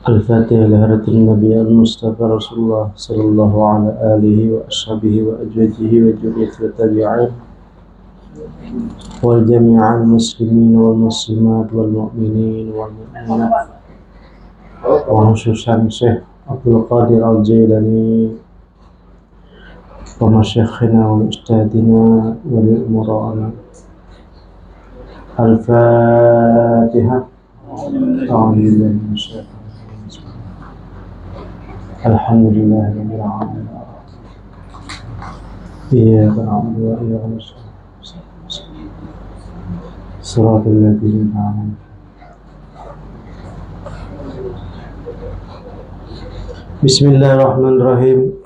Al-Fatihah laharatul Nabi al-Mustafa Rasulullah sallallahu ala alihi wa ashabihi wa ajwajihi wa juriyati wa tabi'in wal jami'al muslimin wal muslimat wal mu'minin wal mu'minat wa khususan Syekh Abdul Qadir Al-Jailani wa masyayikhina wa ustadina wa li'umura'ana. Al-Fatihah. A'udzubillahi minasyaitonir Alhamdulillah rabbil alamin. Iyyaka na'budu wa iyyaka nasta'in. Shiratal ladzina an'amta 'alaihim. Bismillahirrahmanirrahim.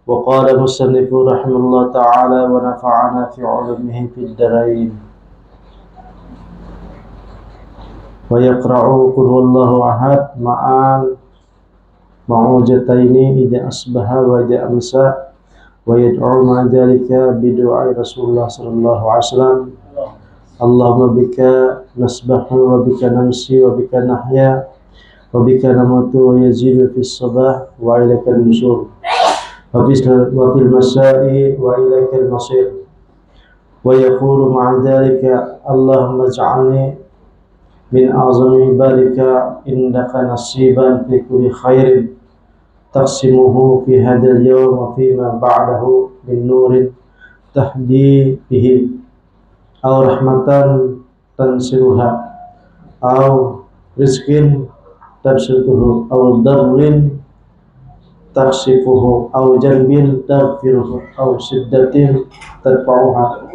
Wa qala musannifu rahimahullah ta'ala wa nafa'ana fi 'ulumihi fid dharain. Wa yaqra'u qul huwallahu ahad ma'al ma'ujataini idza asbaha wa idza amsa wa yad'u ma dzalika bi du'ai Rasulullah sallallahu alaihi wasallam. Allahumma bika nasbahu wa bika namsi wa bika nahya wa bika namutu wa yazidu fis sabah wa ilaika al-nusyur wa fil masai wa ilaika al-masir. Wa yaqulu ma'a dzalika Allahumma ij'alni min a'zami ibadika indaka nasiban fi kulli khairin taqsimuhu fi hadzal yawm wa fi ma ba'dahu min nurin tahdi bihi aw rahmatan tansiruha aw rizqin tabsutuhu aw darrin taksifuhu aw janbin taghfiruhu aw siddatin tadfa'uha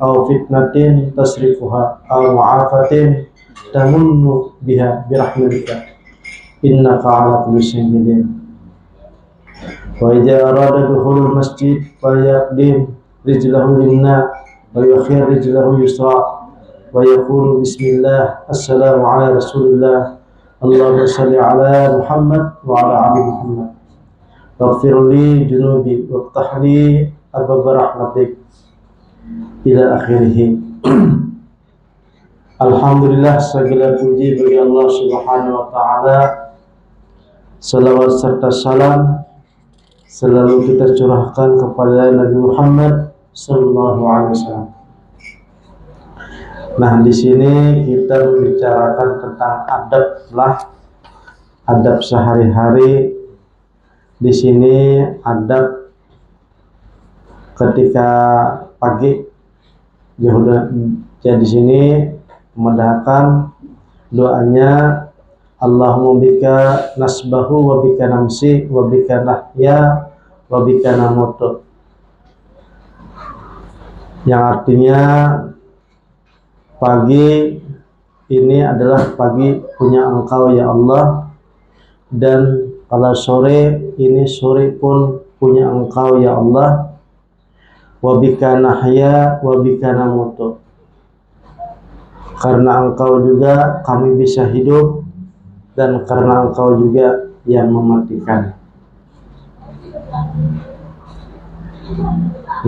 aw fitnatin tasrifuha aw mu'afatin tamunnu biha birahmatika innaka ala kulli syai'in qadir. Wa idza arada dukhulul masjid falyaqdim rijlahu yumna wa yuakhir rijlahu yusra wa yaqulu bismillah assalamu ala rasulillah Allahumma salli ala Muhammad wa ala ali Muhammad waghfir li junubi waftah li abwaab rahmatik ila akhirih. Alhamdulillah, segala puji bagi Allah Subhanahu wa taala. Salawat serta salam selalu kita curahkan kepada Nabi Muhammad sallallahu alaihi wasallam. Nah, di sini kita membicarakan tentang adab sehari-hari. Di sini adab ketika pagi. Jadi di sini memudahkan doanya Allahumma bika nasbahu wa bika namsi wa bika nahya wa bika namutu, yang artinya pagi ini adalah pagi punya Engkau ya Allah, dan kalau sore ini sore pun punya Engkau ya Allah. Wa bika nahya wa bika namutu, karena Engkau juga kami bisa hidup dan karena Engkau juga yang mematikan.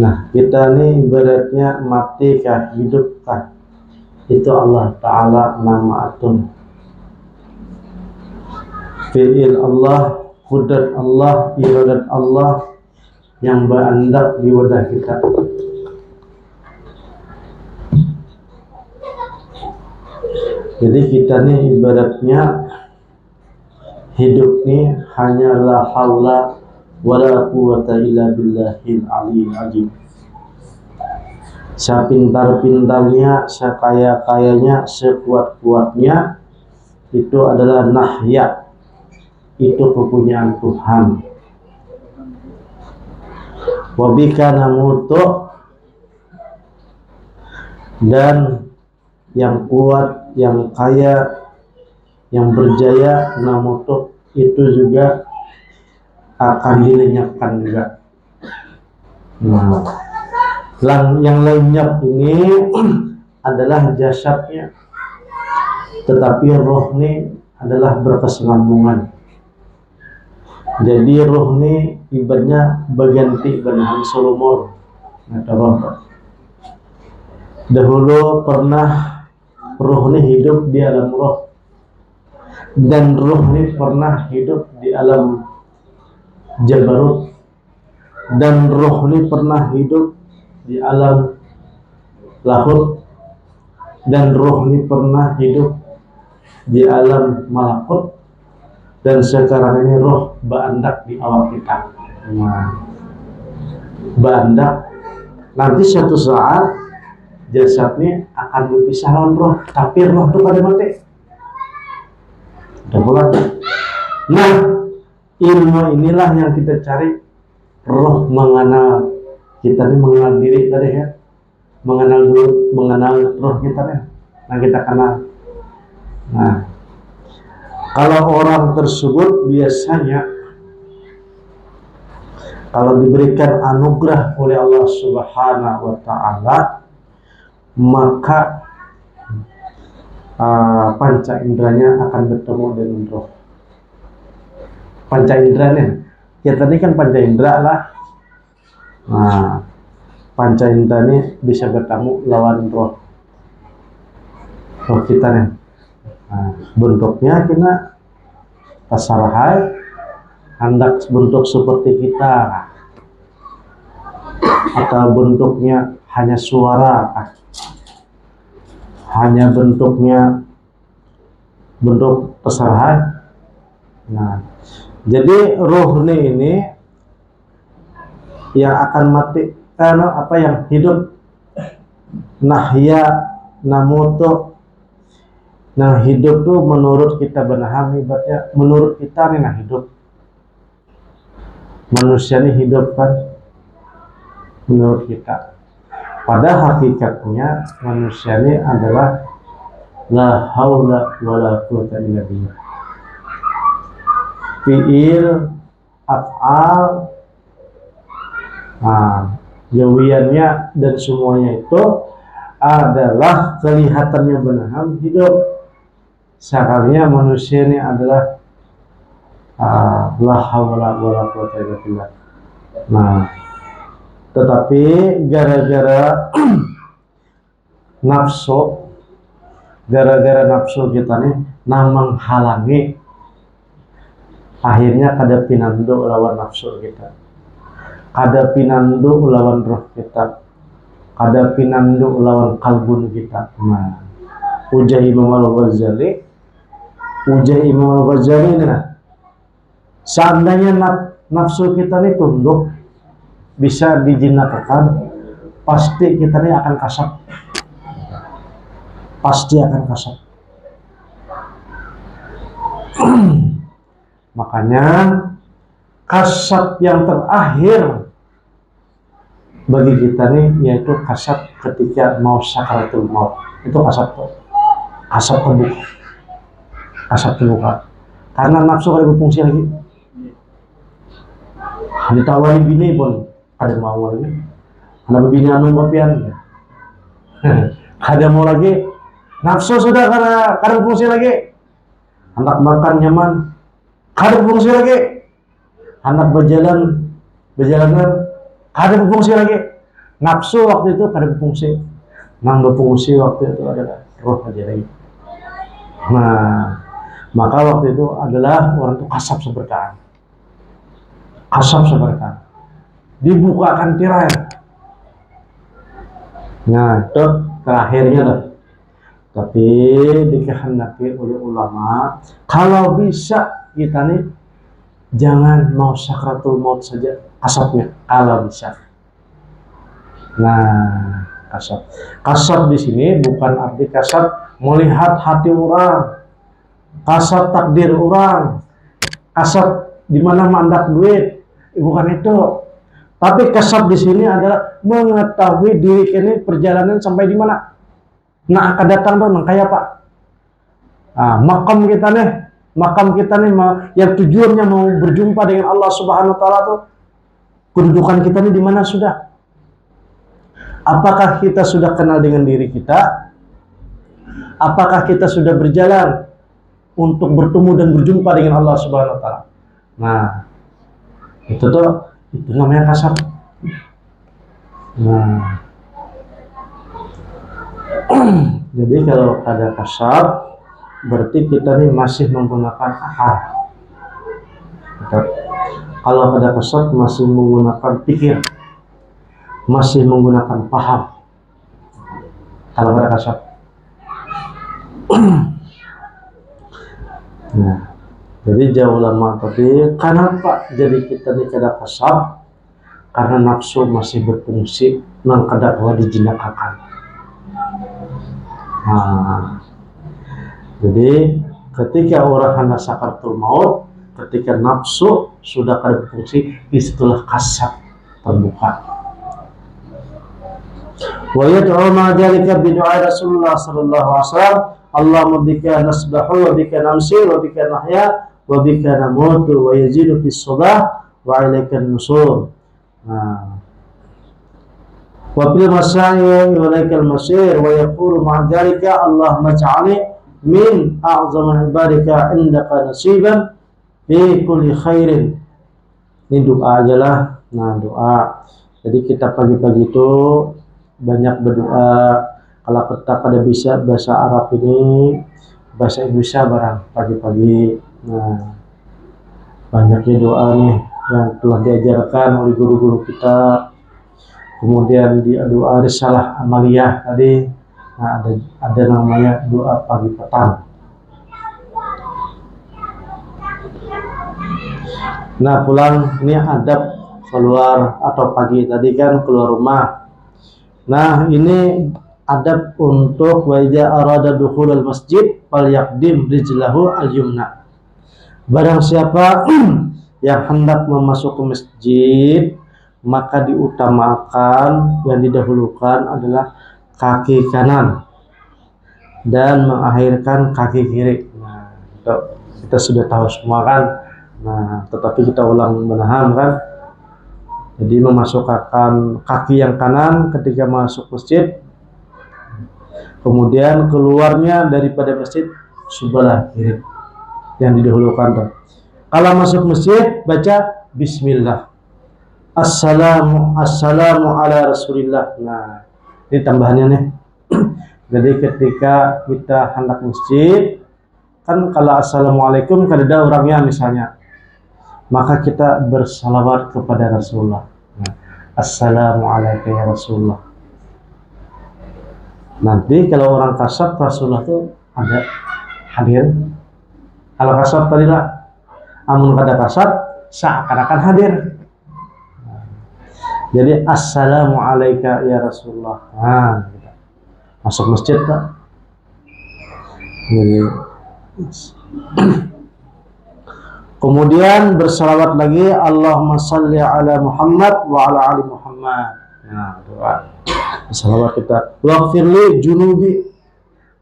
Nah, kita ini ibaratnya mati kah hidup kah, itu Allah Ta'ala nama atun. Fi'il Allah, qudrat Allah, iradat Allah yang berandak di wadah kita. Jadi kita nih ibaratnya hidup nih hanya la haula wala quwwata illa billahil aliyil azim. Sepintar-pintarnya, sekaya-kayanya, sekuat-kuatnya, itu adalah nahya, itu kepunyaan Tuhan. Wabika namutu, dan yang kuat, yang kaya, yang berjaya, namutu, itu juga akan dilenyapkan juga. Yang lenyap ini adalah jasadnya, tetapi roh ini adalah berkesinambungan. Jadi roh ini ibaratnya berganti benang solomor. Dahulu pernah roh ini hidup di alam roh, dan roh ini pernah hidup di alam jabarut, dan roh ini pernah hidup di alam lahut, dan roh ini pernah hidup di alam malakut, dan sekarang ini roh berandak di awal kita. Berandak, nanti suatu saat jasad ini akan berpisah lawan roh, tapi roh itu pada mati. Nah, ilmu inilah yang kita cari. Roh mengenal kita ini, mengenal diri tadi ya, mengenal roh kita nih, yang kita kenal. Nah, kalau orang tersebut biasanya kalau diberikan anugerah oleh Allah Subhanahu wa Ta'ala, maka panca inderanya akan bertemu dengan roh. Panca inderanya, kita ini kan panca indera lah. Nah, panca indera ini bisa bertemu lawan roh kita nih. Nah, bentuknya kita tasarahai, hendak bentuk seperti kita, atau bentuknya hanya suara, hanya bentuknya bentuk tasarahai. Nah, jadi roh ini yang akan mati, apa yang hidup, nahya namuto. Nah, hidup tuh menurut kita benaham, ibaratnya menurut kita nih, nah hidup. Manusia ini hidup kan menurut kita. Pada hakikatnya manusia ini adalah la haula wala quwwata illa billah. Fi'il, af'al, jawiannya dan semuanya itu adalah kelihatannya benaham hidup. Sekarangnya manusia ini adalah la haula wala quwwata illa billah. Nah, tetapi gara-gara nafsu, kita nih menghalangi, akhirnya kada pinandu lawan nafsu kita, kada pinandu lawan roh kita, kada pinandu lawan kalbun kita. Nah, ujar Imam Al-Ghazali ini, nah, seandainya nafsu kita ini tunduk, bisa dijinakkan, pasti kita ini akan kasar. Pasti akan kasar. Makanya kasat yang terakhir bagi kita nih yaitu kasat ketika mau sakaratul maut. Itu kasat terbuka. Kasat terbuka. Karena nafsu kada berfungsi lagi. Ditawari bini pun kada mau lagi. Karena bini anu bapian. Kada mau lagi. Nafsu sudah kada berfungsi lagi. Hendak makan nyaman, kada berfungsi lagi. Hendak berjalanan, kada berfungsi lagi. Nafsu waktu itu kada berfungsi. Yang berfungsi waktu itu adalah roh aja lagi. Nah, maka waktu itu adalah orang itu kasap seberkaan. Dibukakan tirai. Nah, itu terakhirnya dah. Tapi dikehendaki oleh ulama, kalau bisa kita nih jangan mau sakratul maut saja kasapnya, kalau bisa. Nah, kasap di sini bukan arti kasap melihat hati orang, kasap takdir orang, kasap di mana mandak duit, bukan itu. Tapi kasap di sini adalah mengetahui diri ini perjalanan sampai di mana. Nah, akan datang dong, kayak Pak. Makam kita nih yang tujuannya mau berjumpa dengan Allah Subhanahu wa Ta'ala tuh, kedudukan kita nih di mana sudah? Apakah kita sudah kenal dengan diri kita? Apakah kita sudah berjalan untuk bertemu dan berjumpa dengan Allah Subhanahu wa Ta'ala? Nah, Itu namanya kasar. Nah, jadi kalau ada kasar berarti kita nih masih menggunakan akal. Kalau ada kasar masih menggunakan pikir, masih menggunakan paham. Kalau ada kasar. Nah, jadi jauh lama tadi, kenapa jadi kita nih kada kasar? Karena nafsu masih berfungsi nang kada dijinakakan. Nah, jadi ketika orang hendak sakaratul maut, ketika nafsu sudah kada berfungsi, disitulah kasar terbuka. Wa yad'u ma dzalika bi du'a Rasulullah sallallahu alaihi wasallam, Allahumma bika nasbahu wa bika namsi wa bika nahya wa bika namutu wa yazidu fis sabah wa ilaika nusur. Nah, wa fil masya'i wa ilaikal masir wa yaqulu ma'a dzalika Allahumma ij'alni min a'zami ibadika indaka nasiban fi kulli khairin. Ini doa aja lah. Nah, doa. Jadi kita pagi-pagi itu banyak berdoa. Kalau kita kada bisa bahasa Arab ini, bahasa Indonesia barang pagi-pagi. Nah, banyaknya doa nih yang telah diajarkan oleh guru-guru kita. Kemudian di doa risalah amaliyah tadi, nah ada namanya doa pagi petang. Nah, pulang ini adab keluar atau pagi tadi kan keluar rumah. Nah, ini adab untuk wa idza arada dukhulal masjid falyaqdim rijlahu al-yumna. Barang siapa yang hendak memasuki masjid, maka diutamakan yang didahulukan adalah kaki kanan dan mengakhirkan kaki kiri. Nah, itu kita sudah tahu semua kan. Nah, tetapi kita ulang menahan kan. Jadi memasukkan kaki yang kanan ketika masuk masjid, kemudian keluarnya daripada masjid sebelah kiri yang didahulukan tuh. Kalau masuk masjid baca bismillah. Assalamu ala rasulillah. Nah, ini tambahannya nih. Jadi ketika kita hendak masjid, kan kalau assalamualaikum kada ada orangnya misalnya, maka kita bersalawat kepada Rasulullah. Nah, assalamualaikum ya Rasulullah. Nanti kalau orang kasar Rasulullah itu ada hadir. Kalau kasar tadi lah, amun kada kasar seakan-akan hadir. Jadi assalamualaikum ya Rasulullah. Nah, gitu. Masuk masjid tak? Jadi kemudian bersalawat lagi, Allahumma salli ala Muhammad wa ala ali Muhammad. Nah, doa. Bersalawat kita. Waghfirli junubi.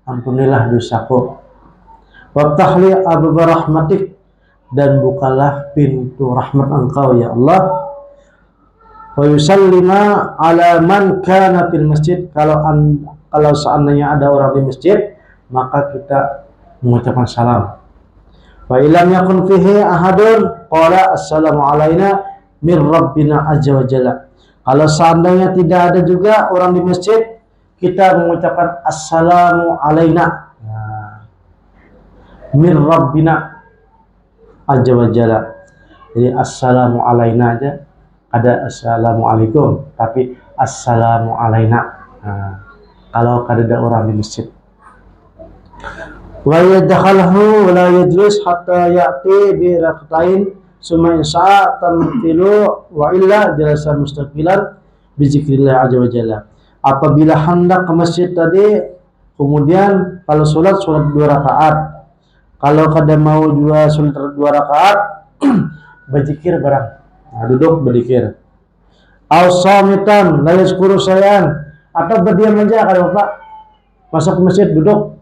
Ampunilah dosaku. Waftahli abwaaba rahmatik. Dan bukalah pintu rahmat Engkau ya Allah. Wa yusallima ala man kana fil masjid. Kalau seandainya ada orang di masjid, maka kita mengucapkan salam. Wa illam yakun fihi ahadun qala assalamu alaina min rabbina azza wa jalla. Kalau seandainya tidak ada juga orang di masjid, kita mengucapkan assalamu alaina min rabbina azza wa jalla. Jadi assalamu alaina aja, ada assalamualaikum, tapi assalamu alaina. Nah, kalau ada orang di masjid. Wa yadkhalahu wa la yajlis hatta ya'ti bi raqtain summa insya tanfilu wa illa jalasa mustaqilan bi zikrillah azza wa jalla. Apabila hendak ke masjid tadi, kemudian kalau sholat 2 rakaat. Kalau kada mau juga sholat 2 rakaat, berzikir barang. Nah, duduk berzikir. Aw shamitan la yazkuru sayan, atau berdiam aja kalau Bapak masuk ke masjid duduk.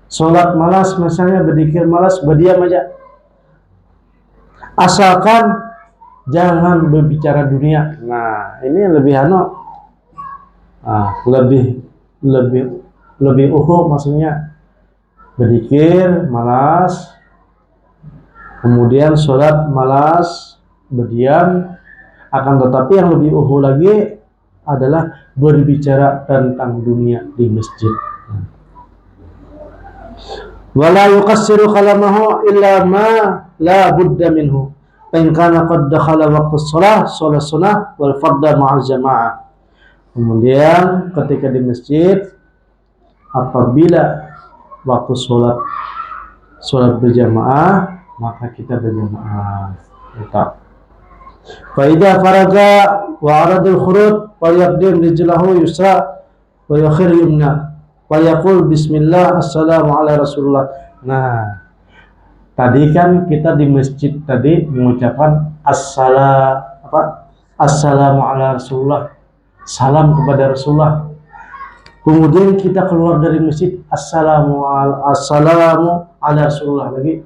Sholat malas misalnya, berzikir malas, berdiam aja. Asalkan jangan berbicara dunia. Nah, ini lebih lebih maksudnya. Berzikir malas, kemudian sholat malas, berdiam. Akan tetapi yang lebih lagi adalah berbicara tentang dunia di masjid. Wala yuqassiru kalamahu illa ma la budda minhu. In kana qad dakhala waqtu shalah, shalah sunnah wal fardha ma'al jamaah. Kemudian ketika di masjid, apabila waktu sholat berjamaah, maka kita berjamaah. Fa idza faraga wa aradul khuruj falyaqdim rijlahu yusra wa yakhir yumna wa yaqul bismillah assalamu ala rasulullah. Nah, tadi kan kita di masjid tadi mengucapkan assalamu ala rasulullah, salam kepada Rasulullah. Kemudian kita keluar dari masjid, assalamu ala rasulullah lagi,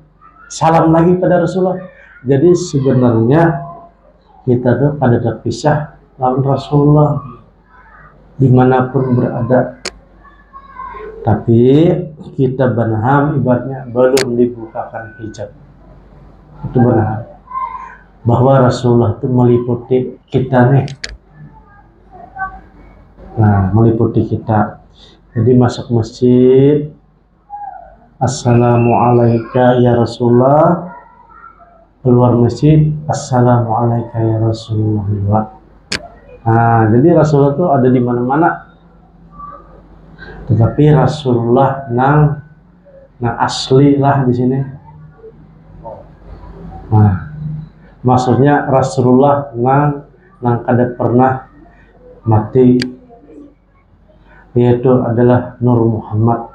salam lagi pada Rasulullah. Jadi sebenarnya kita tuh pada terpisah lawan Rasulullah dimanapun berada. Tapi kita benham ibaratnya belum dibukakan hijab. Itu benar bahwa Rasulullah itu meliputi kita nih. Nah, meliputi kita. Jadi masuk masjid, assalamualaikum ya Rasulullah. Keluar masjid, assalamualaikum ya Rasulullah. Nah, jadi Rasulullah itu ada di mana-mana. Tetapi Rasulullah nang asli lah di sini. Nah, maksudnya Rasulullah nang kada pernah mati, yaitu adalah Nur Muhammad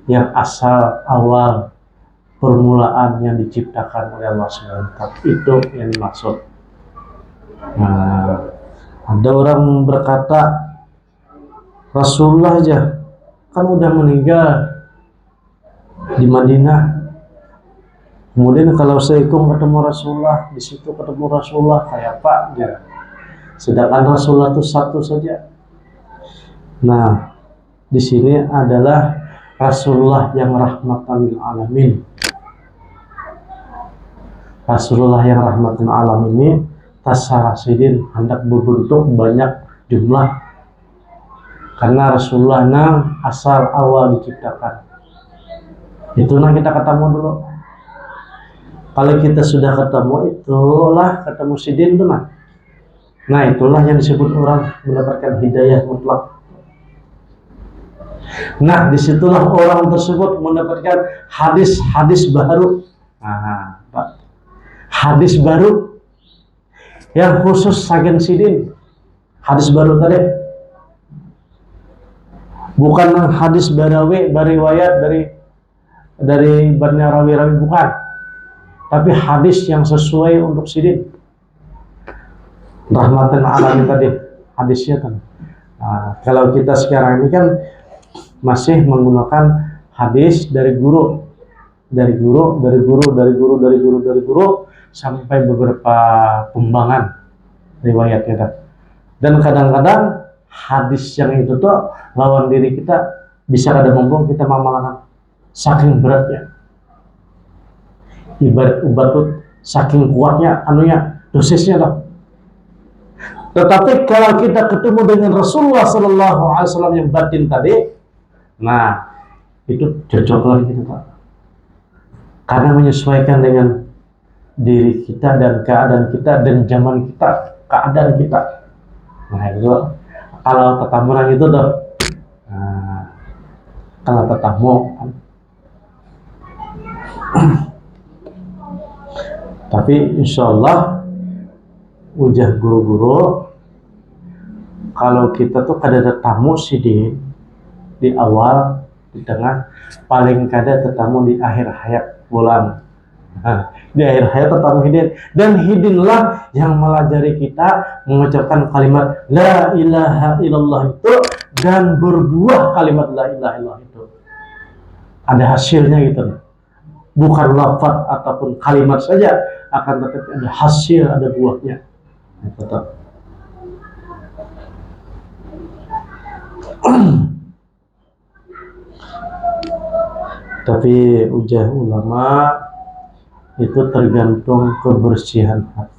yang asal awal permulaan yang diciptakan oleh Allah SWT. Itu yang dimaksud. Nah, ada orang berkata Rasulullah aja kan udah meninggal di Madinah. Kemudian kalau Assalamualaikum ketemu Rasulullah, di situ ketemu Rasulullah kayak apa ya? Sedangkan Rasulullah itu satu saja. Nah, di sini adalah Rasulullah yang rahmatan lil alamin. Rasulullah yang rahmatan alam ini tasarasidin hendak berbentuk banyak jumlah karena Rasulullah nang asal awal diciptakan. Itu nang kita ketemu dulu. Kalau kita sudah ketemu, itulah ketemu sidin tuh nah. Nah, itulah yang disebut orang mendapatkan hidayah mutlak. Nah, disitulah orang tersebut mendapatkan hadis-hadis baru. Nah, hadis baru yang khusus saking sidin. Hadis baru tadi bukan hadis bariwayat dari banyak rawi-rawi, bukan, tapi hadis yang sesuai untuk sidin. Rahmatan alamin tadi hadisnya kan. Nah, kalau kita sekarang ini kan masih menggunakan hadis dari guru sampai beberapa pembangan riwayat kita. Dan kadang-kadang hadis yang itu tuh lawan diri kita bisa kada mampu kita mamalkan saking beratnya. Ibarat obat tuh saking kuatnya dosisnya lah. Tetapi kalau kita ketemu dengan Rasulullah SAW yang batin tadi, nah itu cocok lagi kita Pak. Karena menyesuaikan dengan diri kita dan keadaan kita dan zaman kita, keadaan kita. Nah itu kalau tetamuran itu tuh, nah, kalau tetamu tapi insya Allah ujah guru-guru kalau kita tuh kada tetamu sih di awal, di tengah, paling kada tetamu di akhir hayat bulan. Nah, di akhir hayat tetamu hidin, dan hidinlah yang melajari kita mengucapkan kalimat la ilaha illallah itu dan berbuah kalimat la ilaha illallah itu. Ada hasilnya gitu. Bukan lafaz ataupun kalimat saja, akan tetapi ada hasil, ada buahnya. Tetap. Tapi ujah ulama itu tergantung kebersihan hati.